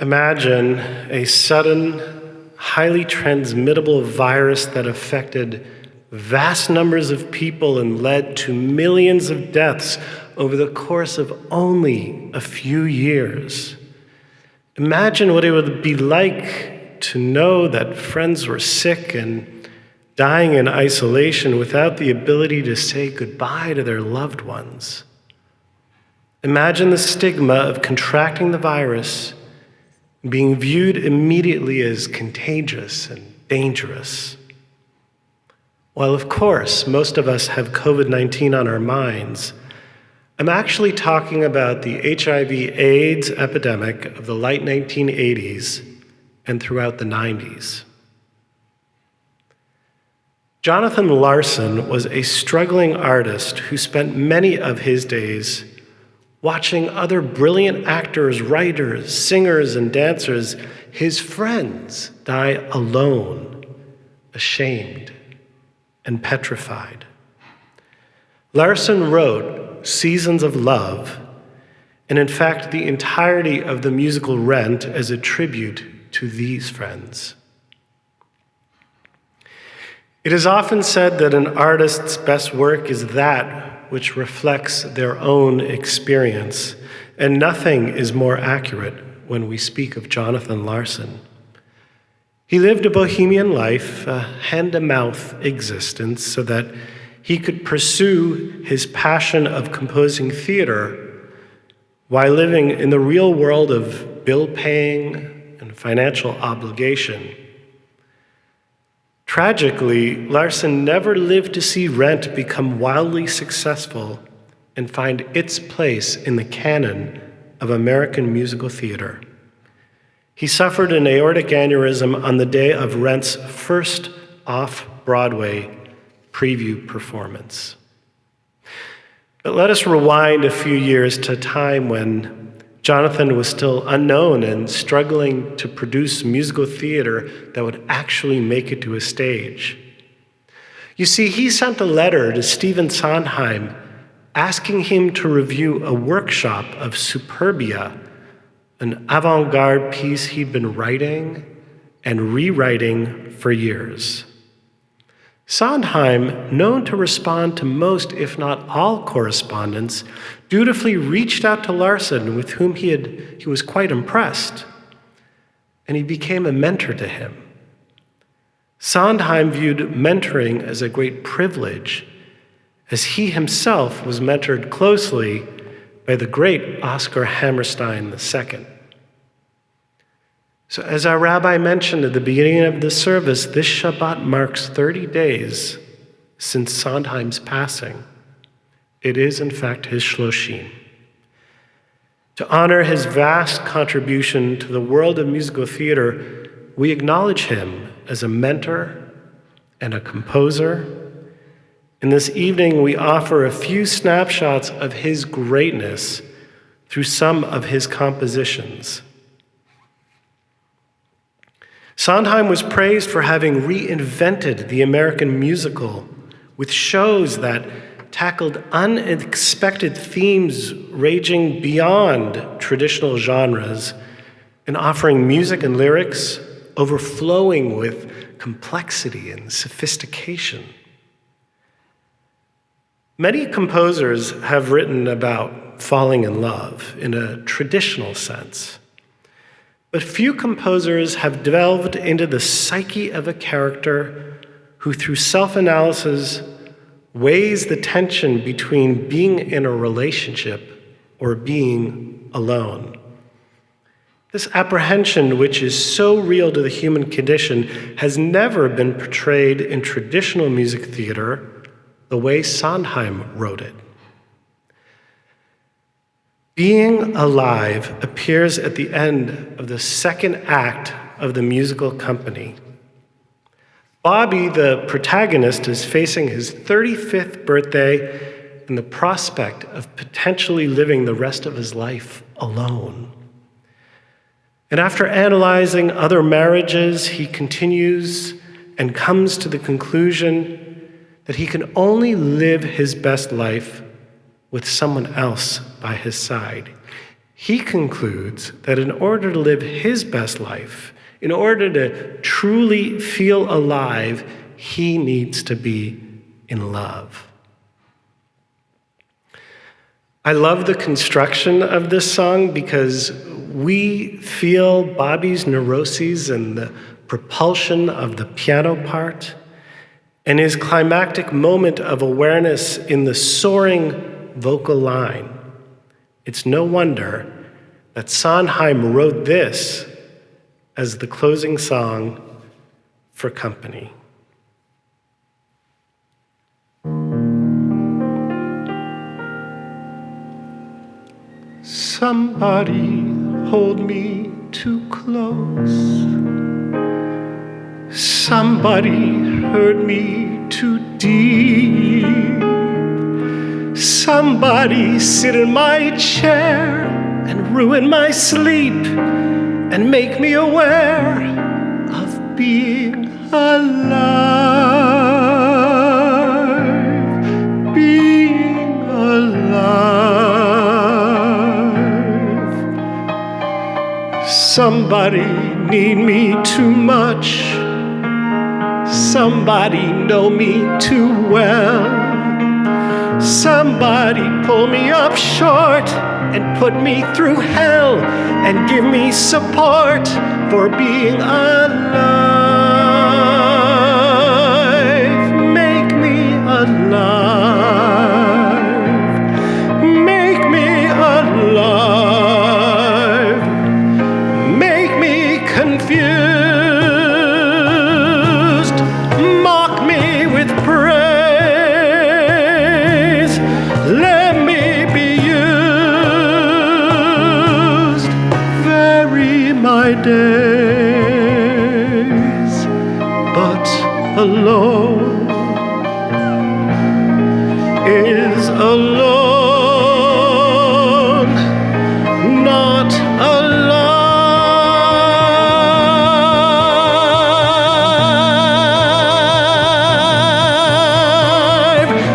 Imagine a sudden, highly transmittable virus that affected vast numbers of people and led to millions of deaths over the course of only a few years. Imagine what it would be like to know that friends were sick and dying in isolation without the ability to say goodbye to their loved ones. Imagine the stigma of contracting the virus, being viewed immediately as contagious and dangerous. While, of course, most of us have COVID-19 on our minds, I'm actually talking about the HIV/AIDS epidemic of the late 1980s and throughout the 90s. Jonathan Larson was a struggling artist who spent many of his days watching other brilliant actors, writers, singers, and dancers, his friends, die alone, ashamed, and petrified. Larson wrote Seasons of Love, and in fact, the entirety of the musical Rent as a tribute to these friends. It is often said that an artist's best work is that which reflects their own experience, and nothing is more accurate when we speak of Jonathan Larson. He lived a bohemian life, a hand-to-mouth existence, so that he could pursue his passion of composing theater while living in the real world of bill-paying and financial obligation. Tragically, Larson never lived to see Rent become wildly successful and find its place in the canon of American musical theater. He suffered an aortic aneurysm on the day of Rent's first off-Broadway preview performance. But let us rewind a few years to a time when Jonathan was still unknown and struggling to produce musical theater that would actually make it to a stage. You see, he sent a letter to Stephen Sondheim asking him to review a workshop of Superbia, an avant-garde piece he'd been writing and rewriting for years. Sondheim, known to respond to most, if not all, correspondence, dutifully reached out to Larson, with whom he was quite impressed, and he became a mentor to him. Sondheim viewed mentoring as a great privilege, as he himself was mentored closely by the great Oscar Hammerstein II. So as our rabbi mentioned at the beginning of the service, this Shabbat marks 30 days since Sondheim's passing. It is, in fact, his Shloshim. To honor his vast contribution to the world of musical theater, we acknowledge him as a mentor and a composer. And this evening, we offer a few snapshots of his greatness through some of his compositions. Sondheim was praised for having reinvented the American musical with shows that tackled unexpected themes ranging beyond traditional genres and offering music and lyrics overflowing with complexity and sophistication. Many composers have written about falling in love in a traditional sense. But few composers have delved into the psyche of a character who, through self-analysis, weighs the tension between being in a relationship or being alone. This apprehension, which is so real to the human condition, has never been portrayed in traditional music theater the way Sondheim wrote it. Being Alive appears at the end of the second act of the musical company. Bobby, the protagonist, is facing his 35th birthday and the prospect of potentially living the rest of his life alone. And after analyzing other marriages, he continues and comes to the conclusion that he can only live his best life with someone else by his side. he concludes that in order to live his best life, in order to truly feel alive, he needs to be in love. I love the construction of this song because we feel Bobby's neuroses and the propulsion of the piano part and his climactic moment of awareness in the soaring vocal line. It's no wonder that Sondheim wrote this as the closing song for Company. Somebody hold me too close. Somebody hurt me too deep. Somebody sit in my chair and ruin my sleep and make me aware of being alive. Being alive. Somebody need me too much. Somebody know me too well. Somebody pull me up short and put me through hell and give me support for being alive. Make me alive. Make me alive. Make me confused. Mock me with praise. Let me be used. Vary my days, but alone is alone, not alive.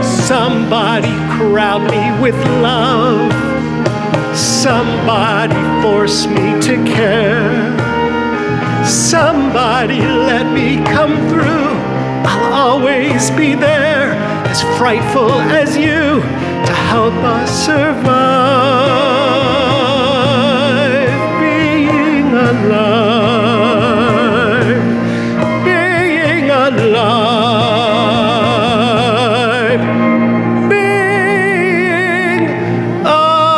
Somebody crowd me with love. Somebody force me to care. Somebody let me come through. I'll always be there, as frightful as you, to help us survive. Being alive. Being alive. Being alive.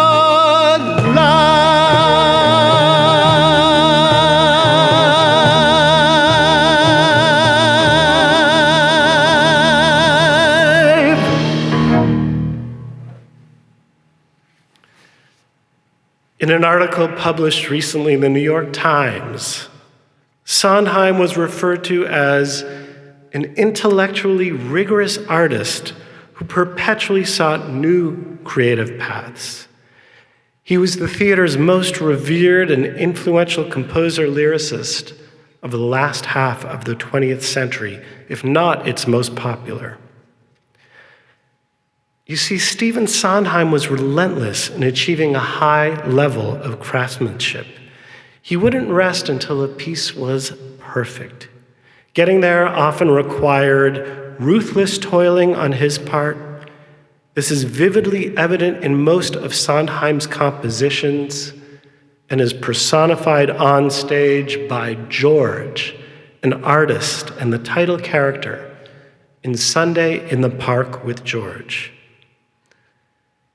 In an article published recently in the New York Times, Sondheim was referred to as an intellectually rigorous artist who perpetually sought new creative paths. He was the theater's most revered and influential composer-lyricist of the last half of the 20th century, if not its most popular. You see, Stephen Sondheim was relentless in achieving a high level of craftsmanship. He wouldn't rest until a piece was perfect. Getting there often required ruthless toiling on his part. This is vividly evident in most of Sondheim's compositions and is personified on stage by George, an artist and the title character in Sunday in the Park with George.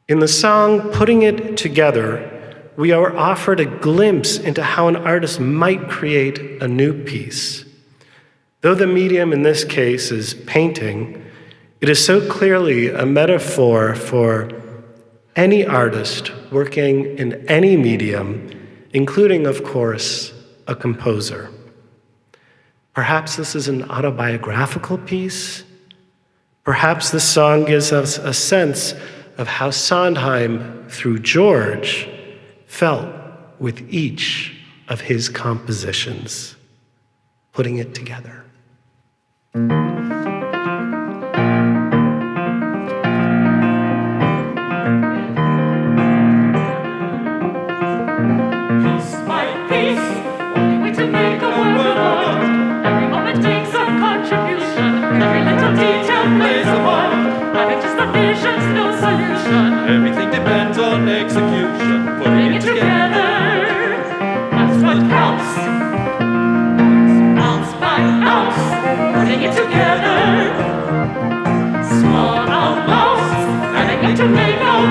In the song Putting It Together, we are offered a glimpse into how an artist might create a new piece. Though the medium in this case is painting, it is so clearly a metaphor for any artist working in any medium, including, of course, a composer. Perhaps this is an autobiographical piece. Perhaps this song gives us a sense of how Sondheim, through George, felt with each of his compositions, putting it together.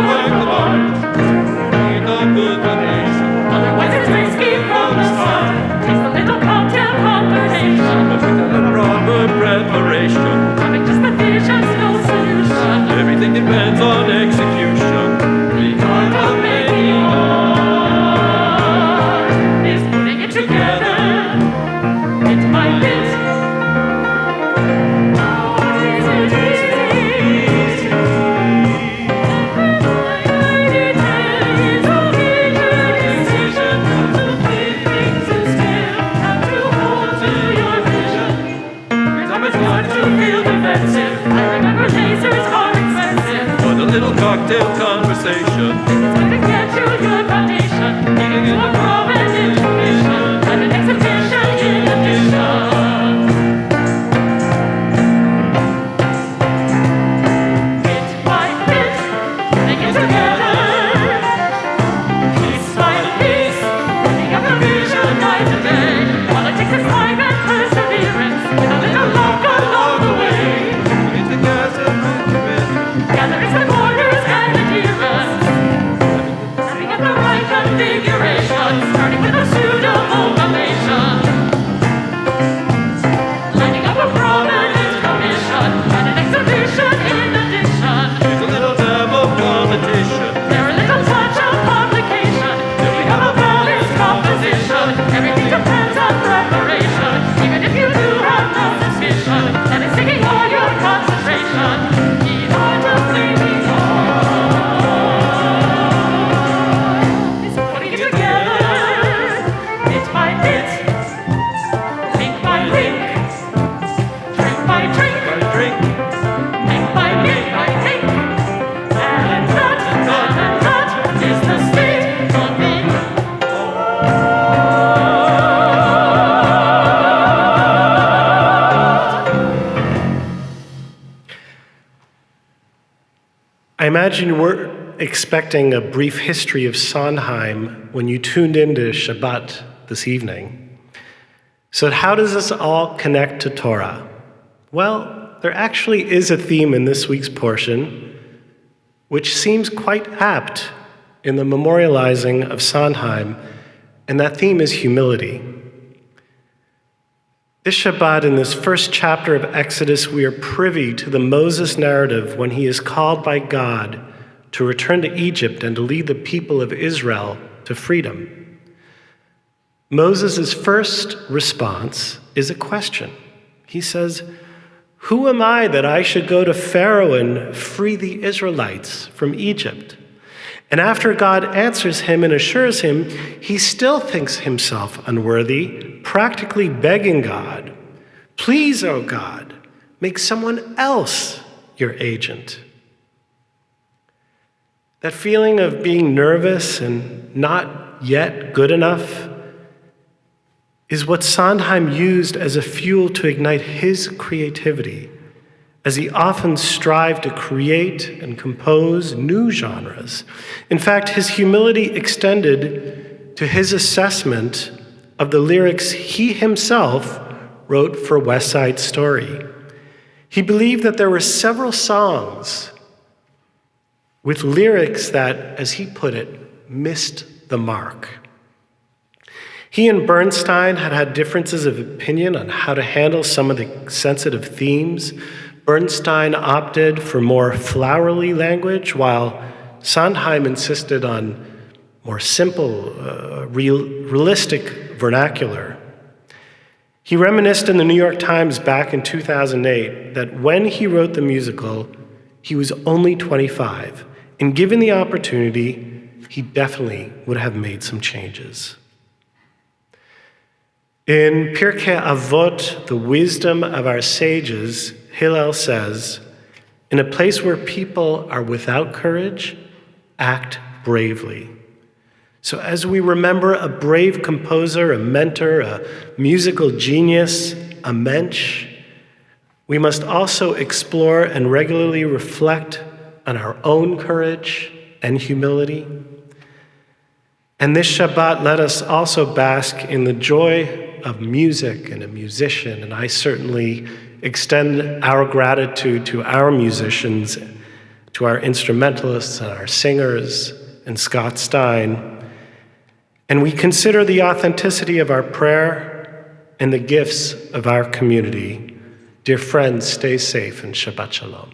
work the march. Need a good donation. Otherwise it's risky from the start. Takes a little cocktail conversation. But with a proper preparation, Having just the vision's no solution. everything depends on execution. The art of making art is putting it together bit by bit. But a little cocktail conversation, It's going to get you your foundation, giving you a proven information, and an exhibition in addition. Bit by bit, putting it together. Piece by piece, putting up a vision night and day. All it takes is time and perseverance, with a little luck along the way. it's the gas and Gathering supporters and adherents, having at the right configuration, starting with a suitable formation, lining up a prominent commission, and an exhibition in addition. It's a little dab of competition. There a little touch of complication, to become a balanced composition. Everything depends on preparation, even if you do have no suspicion, and it's taking all your concentration. The art of making art is putting it together, bit by bit, link by link, drink by drink, By drink, link by link, I think. And that is the state of being. I imagine you were expecting a brief history of Sondheim when you tuned into Shabbat this evening. So how does this all connect to Torah? Well, there actually is a theme in this week's portion, which seems quite apt in the memorializing of Sondheim, and that theme is humility. This Shabbat, in this first chapter of Exodus, we are privy to the Moses narrative when he is called by God to return to Egypt and to lead the people of Israel to freedom. Moses' first response is a question. He says, "Who am I that I should go to Pharaoh and free the Israelites from Egypt?" And after God answers him and assures him, he still thinks himself unworthy, practically begging God, "Please, O God, make someone else your agent." That feeling of being nervous and not yet good enough is what Sondheim used as a fuel to ignite his creativity, as he often strived to create and compose new genres. In fact, his humility extended to his assessment of the lyrics he himself wrote for West Side Story. He believed that there were several songs with lyrics that, as he put it, missed the mark. He and Bernstein had had differences of opinion on how to handle some of the sensitive themes. Bernstein opted for more flowery language, while Sondheim insisted on more simple, realistic vernacular. He reminisced in the New York Times back in 2008 that when he wrote the musical, he was only 25, and given the opportunity, he definitely would have made some changes. In Pirkei Avot, the wisdom of our sages, Hillel says, "In a place where people are without courage, act bravely." So as we remember a brave composer, a mentor, a musical genius, a mensch, we must also explore and regularly reflect on our own courage and humility. And this Shabbat, let us also bask in the joy of music and a musician, and I certainly extend our gratitude to our musicians, to our instrumentalists and our singers and Scott Stein, and we consider the authenticity of our prayer and the gifts of our community. Dear friends, stay safe and Shabbat Shalom.